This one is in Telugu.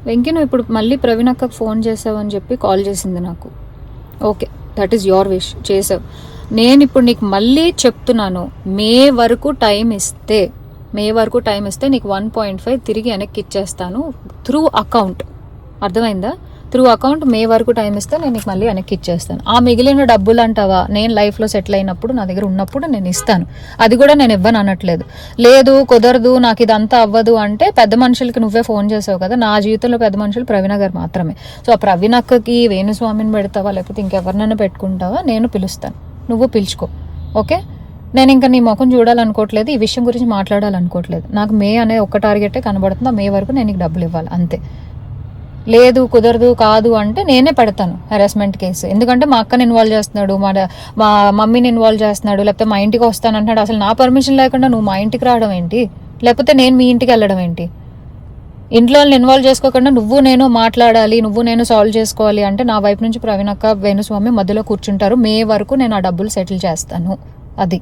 వెంకీ నువ్వు ఇప్పుడు మళ్ళీ ప్రవీణ్ అక్కకు ఫోన్ చేసావని చెప్పి కాల్ చేసింది నాకు. Okay, that is your wish, చేసావు. నేను ఇప్పుడు నీకు మళ్ళీ చెప్తున్నాను, మే వరకు టైం ఇస్తే నీకు 1.5 తిరిగి వెనక్కి ఇచ్చేస్తాను త్రూ అకౌంట్. అర్థమైందా? త్రూ అకౌంట్ మే వరకు టైం ఇస్తే నేను నీకు మళ్ళీ వెనక్కి ఇచ్చేస్తాను. ఆ మిగిలిన డబ్బులు అంటావా, నేను లైఫ్లో సెటిల్ అయినప్పుడు నా దగ్గర ఉన్నప్పుడు నేను ఇస్తాను. అది కూడా నేను ఇవ్వను అనట్లేదు. లేదు కుదరదు నాకు ఇదంతా అవ్వదు అంటే పెద్ద మనుషులకి నువ్వే ఫోన్ చేసావు కదా. నా జీవితంలో పెద్ద మనుషులు ప్రవీణ గారు మాత్రమే. సో ఆ ప్రవీణ అక్కకి వేణుస్వామిని పెడతావా లేకపోతే ఇంకెవరినైనా పెట్టుకుంటావా, నేను పిలుస్తాను, నువ్వు పిలుచుకో. ఓకే, నేను ఇంకా నీ ముఖం చూడాలనుకోవట్లేదు, ఈ విషయం గురించి మాట్లాడాలనుకోవట్లేదు. నాకు మే అనే ఒక్క టార్గెటే కనబడుతుంది, ఆ మే వరకు నేను నీకు డబ్బులు ఇవ్వాలి అంతే. లేదు కాదు అంటే నేనే పెడతాను హెరాస్మెంట్ కేసు. ఎందుకంటే మా అక్కని ఇన్వాల్వ్ చేస్తున్నాడు, మా మమ్మీని ఇన్వాల్వ్ చేస్తున్నాడు, లేకపోతే మా ఇంటికి వస్తానంటున్నాడు. అసలు నా పర్మిషన్ లేకుండా నువ్వు మా ఇంటికి రావడం ఏంటి, లేకపోతే నేను మీ ఇంటికి వెళ్ళడం ఏంటి? ఇంట్లో వాళ్ళని ఇన్వాల్వ్ చేసుకోకుండా నువ్వు నేను మాట్లాడాలి, నువ్వు నేను సాల్వ్ చేసుకోవాలి అంటే నా వైపు నుంచి ప్రవీణ్ అక్క వేణుస్వామి మధ్యలో కూర్చుంటారు. మే వరకు నేను ఆ డబ్బులు సెటిల్ చేస్తాను. అది